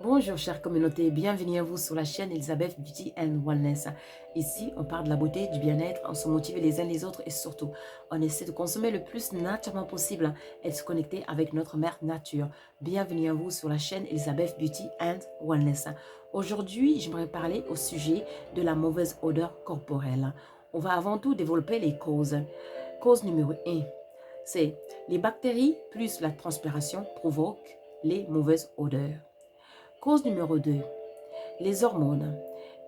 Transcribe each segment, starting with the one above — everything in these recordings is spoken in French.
Bonjour chère communauté, bienvenue à vous sur la chaîne Elisabeth Beauty and Wellness. Ici, on parle de la beauté, du bien-être, on se motive les uns les autres et surtout, on essaie de consommer le plus naturellement possible et de se connecter avec notre mère nature. Bienvenue à vous sur la chaîne Elisabeth Beauty and Wellness. Aujourd'hui, j'aimerais parler au sujet de la mauvaise odeur corporelle. On va avant tout développer les causes. Cause numéro 1, c'est les bactéries plus la transpiration provoquent les mauvaises odeurs. Cause numéro 2, les hormones.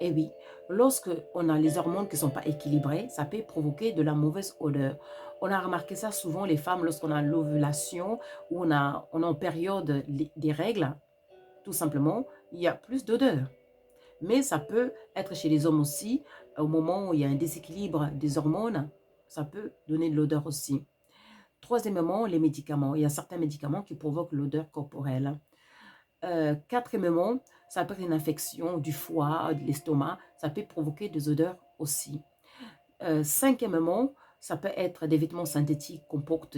Et oui, lorsque on a les hormones qui ne sont pas équilibrées, ça peut provoquer de la mauvaise odeur. On a remarqué ça souvent, les femmes, lorsqu'on a l'ovulation ou on est en période des règles, tout simplement, il y a plus d'odeur. Mais ça peut être chez les hommes aussi, au moment où il y a un déséquilibre des hormones, ça peut donner de l'odeur aussi. Troisièmement, les médicaments. Il y a certains médicaments qui provoquent l'odeur corporelle. Quatrièmement, ça peut être une infection du foie, de l'estomac, ça peut provoquer des odeurs aussi. Cinquièmement, ça peut être des vêtements synthétiques qu'on porte.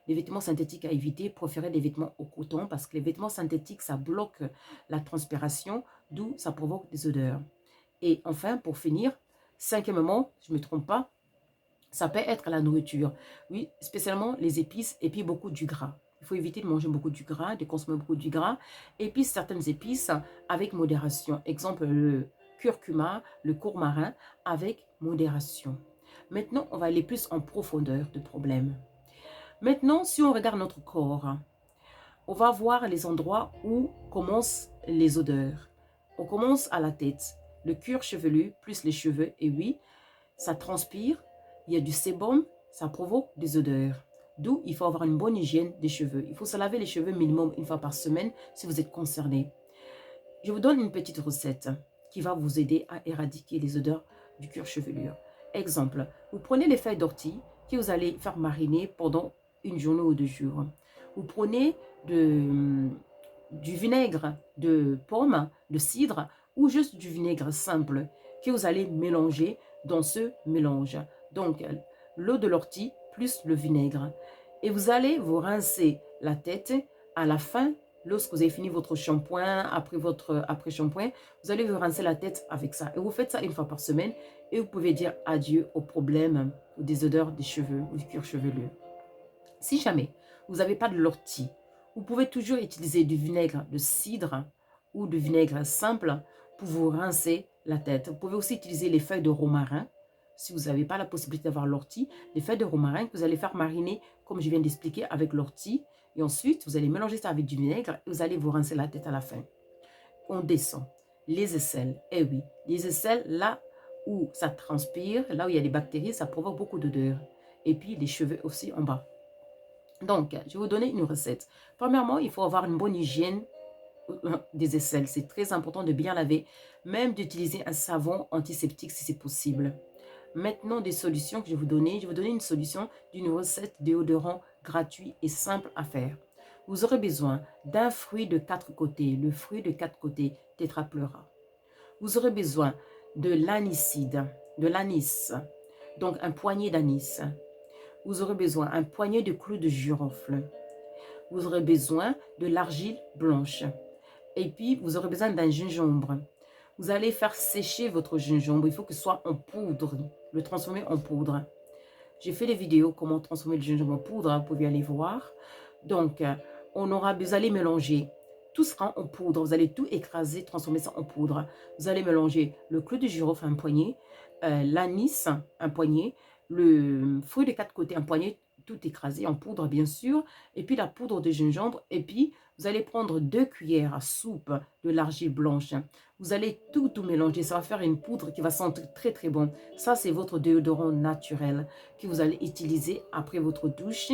Les vêtements synthétiques à éviter, préférez des vêtements au coton parce que les vêtements synthétiques, ça bloque la transpiration, d'où ça provoque des odeurs. Et enfin, pour finir, cinquièmement, je ne me trompe pas, ça peut être la nourriture. Oui, spécialement les épices et puis beaucoup du gras. Il faut éviter de manger beaucoup du gras, de consommer beaucoup du gras. Et puis certaines épices avec modération. Exemple, le curcuma, le courmarin avec modération. Maintenant, on va aller plus en profondeur de problème. Maintenant, si on regarde notre corps, on va voir les endroits où commencent les odeurs. On commence à la tête, le cuir chevelu plus les cheveux. Et oui, ça transpire, il y a du sébum, ça provoque des odeurs. D'où il faut avoir une bonne hygiène des cheveux. Il faut se laver les cheveux minimum une fois par semaine si vous êtes concerné. Je vous donne une petite recette qui va vous aider à éradiquer les odeurs du cuir chevelu. Exemple, vous prenez les feuilles d'ortie que vous allez faire mariner pendant une journée ou 2 jours. Vous prenez du vinaigre de pomme, de cidre ou juste du vinaigre simple que vous allez mélanger dans ce mélange. Donc, l'eau de l'ortie plus le vinaigre. Et vous allez vous rincer la tête à la fin. Lorsque vous avez fini votre shampoing, après shampoing, vous allez vous rincer la tête avec ça. Et vous faites ça une fois par semaine et vous pouvez dire adieu aux problèmes ou des odeurs des cheveux ou du cuir chevelu. Si jamais vous n'avez pas de l'ortie, vous pouvez toujours utiliser du vinaigre de cidre ou du vinaigre simple pour vous rincer la tête. Vous pouvez aussi utiliser les feuilles de romarin. Si vous n'avez pas la possibilité d'avoir l'ortie, les feuilles de romarin que vous allez faire mariner, comme je viens d'expliquer, avec l'ortie. Et ensuite, vous allez mélanger ça avec du vinaigre et vous allez vous rincer la tête à la fin. On descend. Les aisselles. Eh oui, les aisselles, là où ça transpire, là où il y a des bactéries, ça provoque beaucoup d'odeur. Et puis les cheveux aussi en bas. Donc, je vais vous donner une recette. Premièrement, il faut avoir une bonne hygiène des aisselles. C'est très important de bien laver, même d'utiliser un savon antiseptique si c'est possible. Maintenant, des solutions que je vais vous donner. Je vais vous donner une solution d'une recette déodorant gratuit et simple à faire. Vous aurez besoin d'un fruit de 4 côtés, le fruit de 4 côtés, Tetra pleura. Vous aurez besoin de l'anicide, de l'anis, donc un poignet d'anis. Vous aurez besoin d'un poignet de clous de girofle. Vous aurez besoin de l'argile blanche. Et puis, vous aurez besoin d'un gingembre. Vous allez faire sécher votre gingembre. Il faut que ce soit en poudre. Le transformer en poudre. J'ai fait des vidéos comment transformer le gingembre en poudre. Vous pouvez aller voir. Donc, vous allez mélanger. Tout sera en poudre. Vous allez tout écraser, transformer ça en poudre. Vous allez mélanger le clou de girofle, un poignet, l'anis, un poignet, le fruit de 4 côtés, un poignet, tout écrasé en poudre, bien sûr, et puis la poudre de gingembre, et puis vous allez prendre 2 cuillères à soupe de l'argile blanche. Vous allez tout mélanger. Ça va faire une poudre qui va sentir très, très bon. Ça, c'est votre déodorant naturel que vous allez utiliser après votre douche.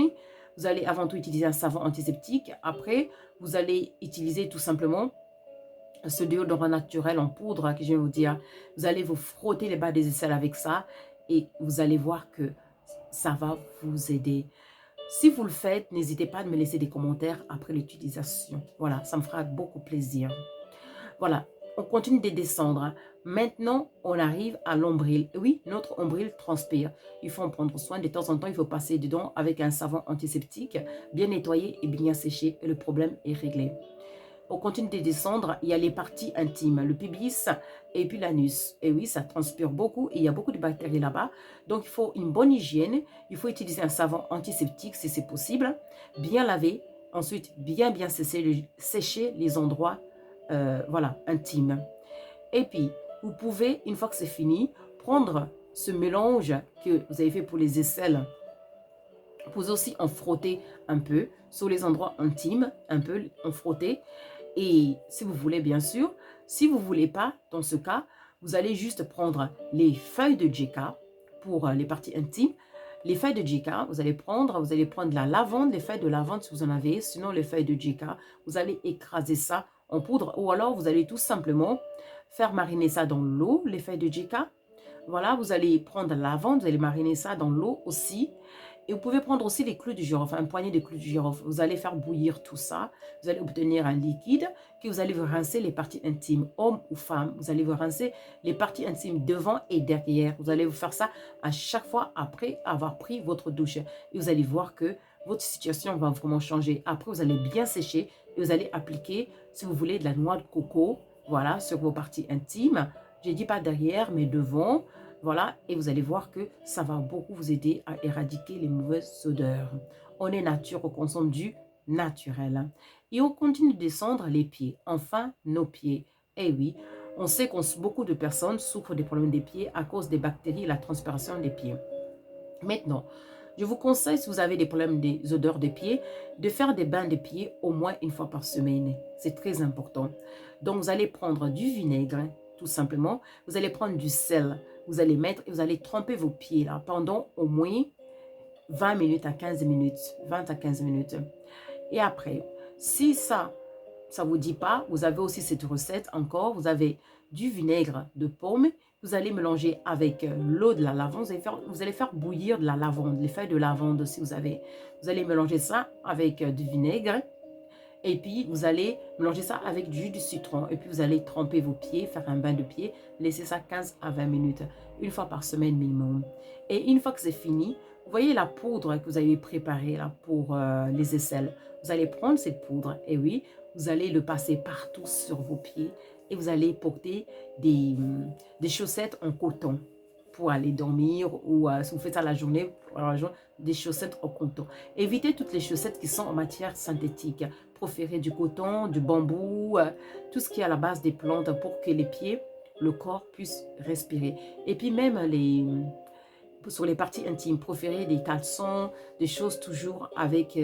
Vous allez avant tout utiliser un savon antiseptique. Après, vous allez utiliser tout simplement ce déodorant naturel en poudre que je vais vous dire. Vous allez vous frotter les bas des aisselles avec ça et vous allez voir que ça va vous aider. Si vous le faites, n'hésitez pas à me laisser des commentaires après l'utilisation. Voilà, ça me fera beaucoup plaisir. Voilà, on continue de descendre. Maintenant, on arrive à l'ombril. Oui, notre ombril transpire. Il faut en prendre soin. De temps en temps, il faut passer dedans avec un savon antiseptique, bien nettoyé et bien séché. Et le problème est réglé. on continue de descendre, il y a les parties intimes, le pubis et puis l'anus. Et oui, ça transpire beaucoup et il y a beaucoup de bactéries là-bas. Donc, il faut une bonne hygiène. Il faut utiliser un savon antiseptique si c'est possible. Bien laver. Ensuite, bien sécher les endroits voilà, intimes. Et puis, vous pouvez, une fois que c'est fini, prendre ce mélange que vous avez fait pour les aisselles. Vous pouvez aussi en frotter un peu sur les endroits intimes, un peu en frotter. Et si vous voulez, bien sûr, si vous ne voulez pas, dans ce cas, vous allez juste prendre les feuilles de Jeka pour les parties intimes. Les feuilles de Jeka, vous allez prendre la lavande, les feuilles de lavande si vous en avez, sinon les feuilles de Jeka, vous allez écraser ça en poudre ou alors vous allez tout simplement faire mariner ça dans l'eau, les feuilles de Jeka. Voilà, vous allez prendre la lavande, vous allez mariner ça dans l'eau aussi. Et vous pouvez prendre aussi les clous du girofle, un poignet de clous du girofle. Vous allez faire bouillir tout ça. Vous allez obtenir un liquide que vous allez vous rincer les parties intimes, homme ou femme. Vous allez vous rincer les parties intimes devant et derrière. Vous allez vous faire ça à chaque fois après avoir pris votre douche. Et vous allez voir que votre situation va vraiment changer. Après, vous allez bien sécher et vous allez appliquer, si vous voulez, de la noix de coco, voilà, sur vos parties intimes. Je ne dis pas derrière, mais devant. Voilà, et vous allez voir que ça va beaucoup vous aider à éradiquer les mauvaises odeurs. On est nature, on consomme du naturel. Et on continue de descendre les pieds. Enfin, nos pieds. Eh oui, on sait que beaucoup de personnes souffrent des problèmes des pieds à cause des bactéries et la transpiration des pieds. Maintenant, je vous conseille, si vous avez des problèmes des odeurs des pieds, de faire des bains de pieds au moins une fois par semaine. C'est très important. Donc, vous allez prendre du vinaigre, tout simplement. Vous allez prendre du sel. Vous allez mettre et vous allez tremper vos pieds là pendant au moins 20 minutes à 15 minutes. 20 à 15 minutes. Et après, si ça ne vous dit pas, vous avez aussi cette recette encore. Vous avez du vinaigre de pomme. Vous allez mélanger avec l'eau de la lavande. Vous allez faire bouillir de la lavande, les feuilles de lavande si vous avez. Vous allez mélanger ça avec du vinaigre. Et puis, vous allez mélanger ça avec du jus de citron. Et puis, vous allez tremper vos pieds, faire un bain de pieds. Laissez ça 15 à 20 minutes, une fois par semaine minimum. Et une fois que c'est fini, vous voyez la poudre que vous avez préparée là, pour les aisselles. Vous allez prendre cette poudre, et oui, vous allez le passer partout sur vos pieds. Et vous allez porter des chaussettes en coton pour aller dormir ou si vous faites ça la journée, des chaussettes en coton. Évitez toutes les chaussettes qui sont en matière synthétique. Préférez du coton, du bambou, tout ce qui est à la base des plantes pour que les pieds, le corps puisse respirer. Et puis même sur les parties intimes, préférez des caleçons, des choses toujours avec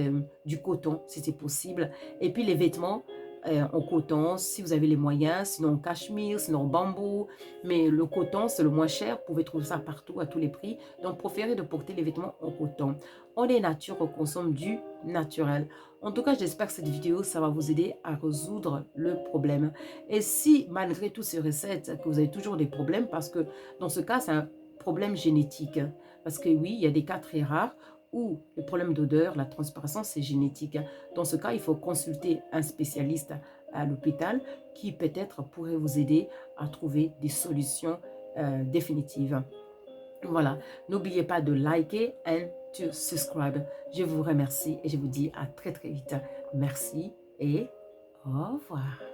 du coton si c'est possible. Et puis les vêtements, en coton, si vous avez les moyens, sinon en cachemire, sinon en bambou. Mais le coton, c'est le moins cher. Vous pouvez trouver ça partout, à tous les prix. Donc, préférez de porter les vêtements en coton. On est nature, on consomme du naturel. En tout cas, j'espère que cette vidéo, ça va vous aider à résoudre le problème. Et si, malgré toutes ces recettes, que vous avez toujours des problèmes, parce que dans ce cas, c'est un problème génétique. Parce que oui, il y a des cas très rares ou le problème d'odeur, la transpiration, c'est génétique. Dans ce cas, il faut consulter un spécialiste à l'hôpital qui peut-être pourrait vous aider à trouver des solutions définitives. Voilà, n'oubliez pas de liker et de subscribe. Je vous remercie et je vous dis à très très vite. Merci et au revoir.